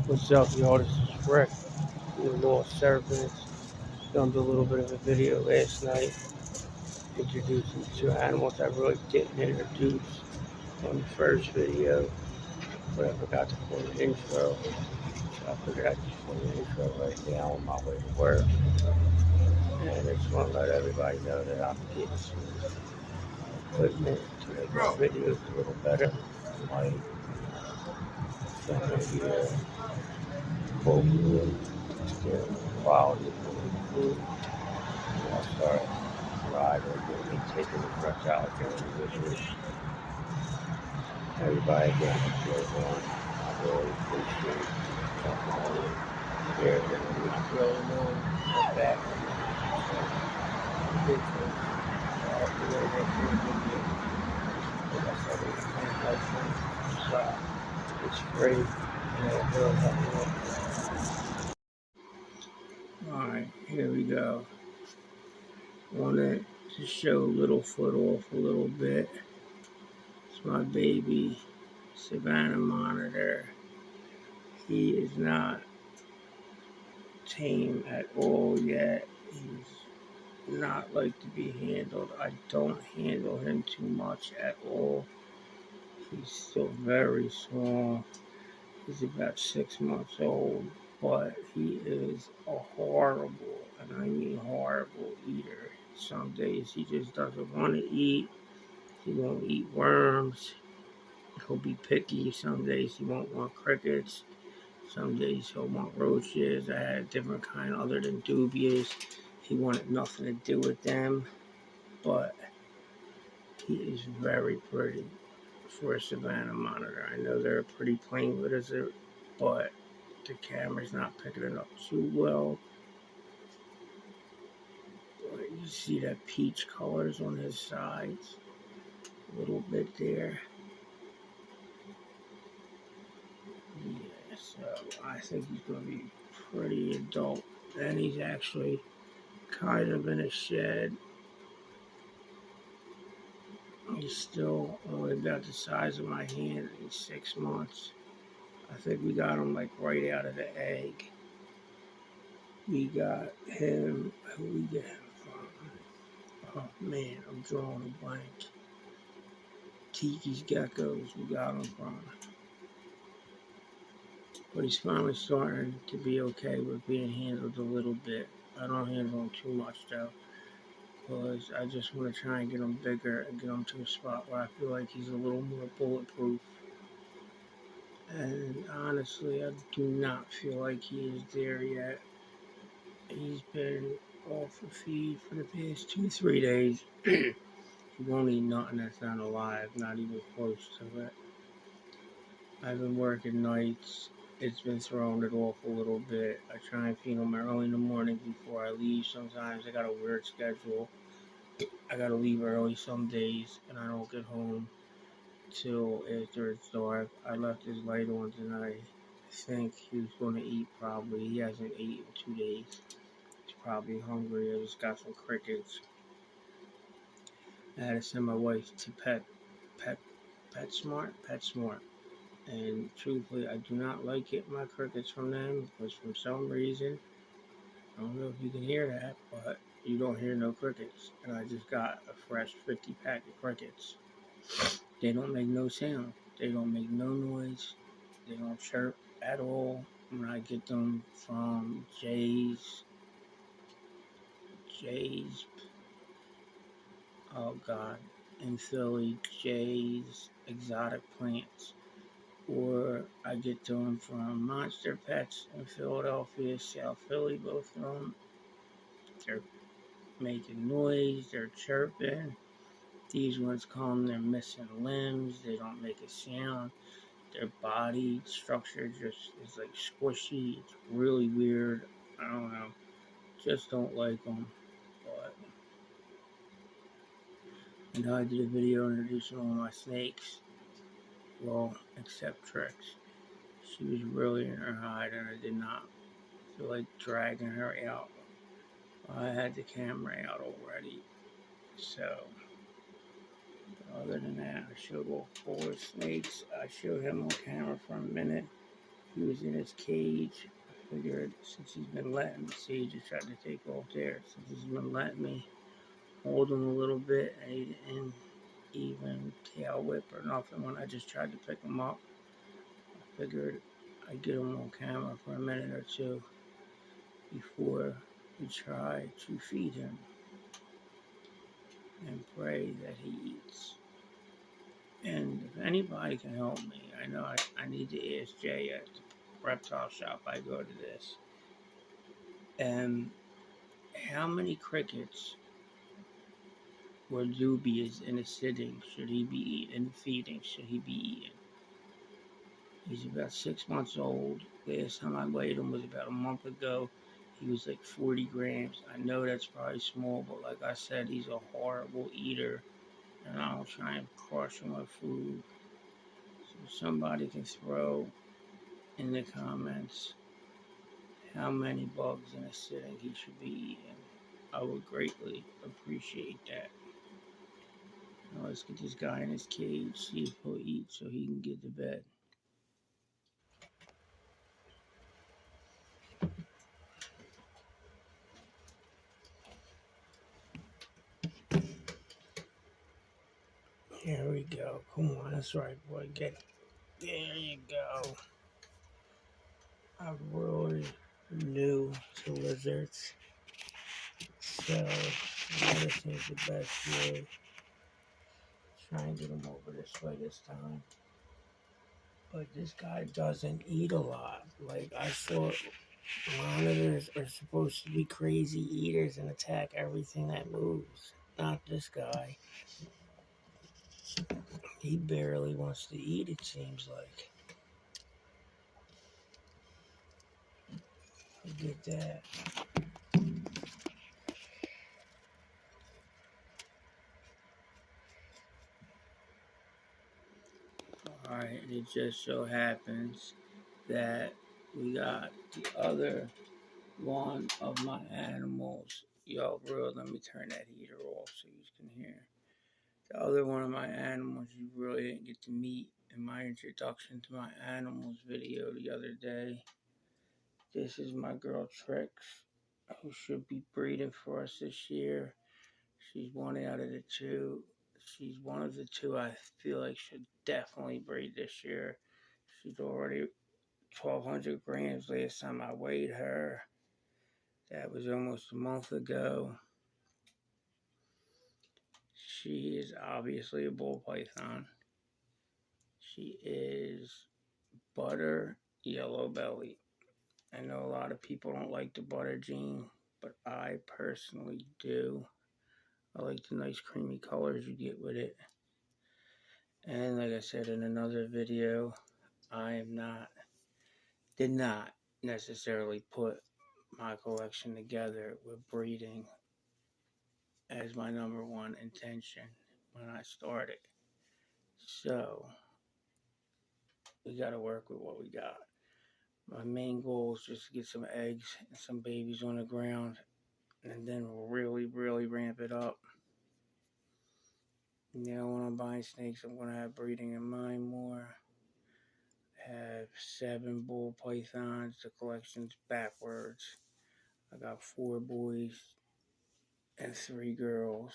What's up, y'all? This is Rick, the Lost Serpents. Filmed a little bit of a video last night introducing two animals I really didn't introduce on the first video, but I forgot to put an intro. So I figured I'd just put an intro right now on my way to work. And I just want to let everybody know that I'm getting some equipment to make my videos a little better. Like, so maybe hopefully the quality will improve. I'll start riding and taking the trucks out with me. Everybody again, goes on. I really appreciate all the care that I'm not really knowing back. It's free and it will help me. Alright, here we go. Wanted to show Littlefoot off a little bit. It's my baby Savannah monitor. He is not tame at all yet. He's not like to be handled. I don't handle him too much at all. He's still very small. He's about 6 months old, but he is a horrible, and I mean horrible eater. Some days he just doesn't want to eat. He won't eat worms. He'll be picky. Some days he won't want crickets. Some days he'll want roaches. I had a different kind other than dubious. He wanted nothing to do with them, but he is very pretty for a savannah monitor. I know they're a pretty plain lizard, but the camera's not picking it up too well. But you see that peach colors on his sides, a little bit there. Yeah, so I think he's going to be pretty adult. And he's actually kind of in a shed. He's still only about the size of my hand. He's 6 months. I think we got him like right out of the egg. We got him. Who we get him from? Oh man, I'm drawing a blank. Tiki's Geckos. We got him from. But he's finally starting to be okay with being handled a little bit. I don't handle him too much though, because I just want to try and get him bigger and get him to a spot where I feel like he's a little more bulletproof. And honestly, I do not feel like he is there yet. He's been off the feed for the past 2-3 days. He won't eat nothing that's not alive, not even close to it. I've been working nights. It's been throwing it off a little bit. I try and feed him early in the morning before I leave. Sometimes I got a weird schedule. I gotta leave early some days, and I don't get home till after it's dark. I left his light on tonight. I think he was going to eat probably. He hasn't eaten in 2 days. He's probably hungry. I just got some crickets. I had to send my wife to PetSmart. And truthfully, I do not like getting my crickets from them because for some reason, I don't know if you can hear that, but you don't hear no crickets. And I just got a fresh 50-pack of crickets. They don't make no sound. They don't make no noise. They don't chirp at all. When I get them from Jay's, oh God, in Philly, Jay's Exotic Plants. Or I get them from Monster Pets in Philadelphia, South Philly, both of them. They're making noise, they're chirping. These ones come, they're missing limbs, they don't make a sound. Their body structure just is like squishy. It's really weird. I don't know. Just don't like them. But I know I did a video introducing all my snakes. Well, except Trix. She was really in her hide and I did not feel like dragging her out. I had the camera out already. So, other than that, I showed all 4 snakes. I showed him on camera for a minute. He was in his cage. I figured since he's been letting me see, he just tried to take off there. Since he's been letting me hold him a little bit, and he didn't even tail whip or nothing when I just tried to pick him up. I figured I'd get him on camera for a minute or two before we try to feed him and pray that he eats. And if anybody can help me, I know I need to ask Jay at the reptile shop I go to this. And how many crickets or dubias in a sitting should he be eating? In the feeding, should he be eating? He's about 6 months old. Last time I weighed him was about a month ago. He was like 40 grams. I know that's probably small, but like I said, he's a horrible eater. And I'll try and crush him with food. So if somebody can throw in the comments how many bugs in a sitting he should be eating, I would greatly appreciate that. Now let's get this guy in his cage, see if he'll eat so he can get to bed. Here we go. Come on, that's right, boy. Get it. There you go. I'm really new to lizards, so this is the best way. Try and get him over this way this time. But this guy doesn't eat a lot. Like I thought monitors are supposed to be crazy eaters and attack everything that moves. Not this guy. He barely wants to eat, it seems like. Look at that. Alright, and it just so happens that we got the other one of my animals. Yo, bro, let me turn that heater off so you can hear. The other one of my animals you really didn't get to meet in my introduction to my animals video the other day. This is my girl Trix, who should be breeding for us this year. She's one out of the two. She's one of the two I feel like should definitely breed this year. She's already 1,200 grams last time I weighed her. That was almost a month ago. She is obviously a bull python. She is butter yellow belly. I know a lot of people don't like the butter gene, but I personally do. I like the nice creamy colors you get with it. And like I said in another video, I did not necessarily put my collection together with breeding as my number one intention when I started. So we got to work with what we got. My main goal is just to get some eggs and some babies on the ground, and then we'll really ramp it up. You know, when I'm buying snakes, I'm going to have breeding in mind more. Have 7 bull pythons. The collection's backwards. I got 4 boys and 3 girls.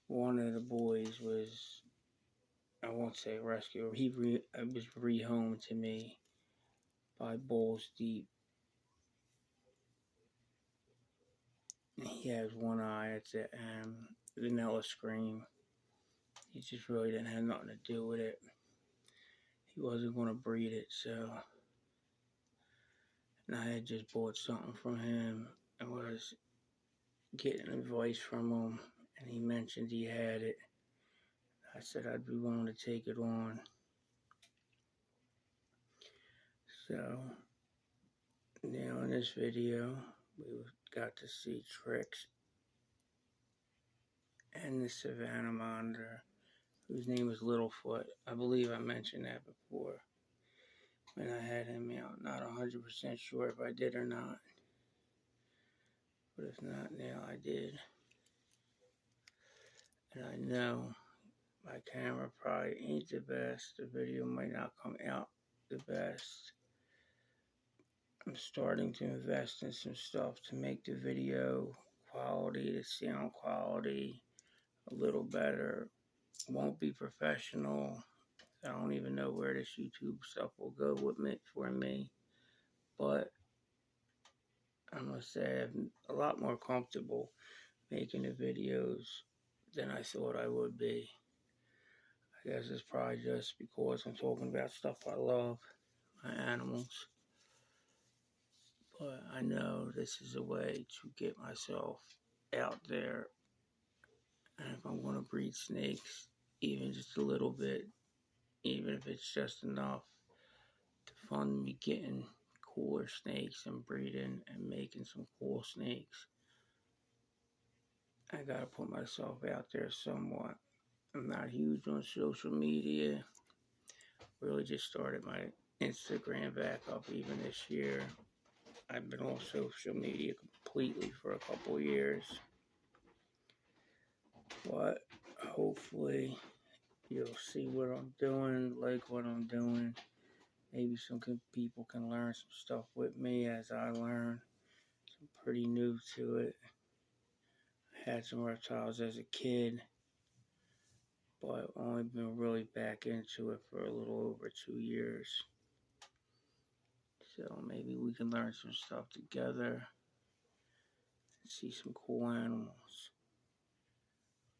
One of the boys was, I won't say rescue, it was rehomed to me by Bulls Deep. He has one eye, it's a vanilla scream. He just really didn't have nothing to do with it. He wasn't going to breed it, so. And I had just bought something from him and was getting advice from him, and he mentioned he had it. I said I'd be willing to take it on. So, now in this video, we got to see Trix and the Savannah monitor, whose name is Littlefoot. I believe I mentioned that before when I had him out. Not 100% sure if I did or not. But if not, now I did. And I know my camera probably ain't the best. The video might not come out the best. I'm starting to invest in some stuff to make the video quality, the sound quality a little better. Won't be professional. I don't even know where this YouTube stuff will go with me for me, but I'm gonna say I'm a lot more comfortable making the videos than I thought I would be. I guess it's probably just because I'm talking about stuff I love, my animals. But I know this is a way to get myself out there. And if I'm going to breed snakes, even just a little bit, even if it's just enough to fund me getting cooler snakes and breeding and making some cool snakes, I gotta put myself out there somewhat. I'm not huge on social media. Really just started my Instagram back up even this year. I've been on social media completely for a couple years. But hopefully you'll see what I'm doing, like what I'm doing. Maybe some people can learn some stuff with me as I learn. I'm pretty new to it. I had some reptiles as a kid, but I've only been really back into it for a little over 2 years. So maybe we can learn some stuff together and see some cool animals.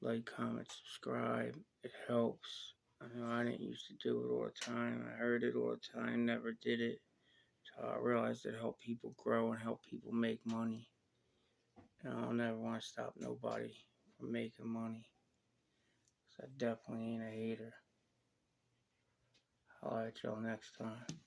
Like, comment, subscribe. It helps. I know I didn't used to do it all the time. I heard it all the time, never did it. So I realized it helped people grow and help people make money. And I don't ever want to stop nobody from making money. Because I definitely ain't a hater. I'll let y'all next time.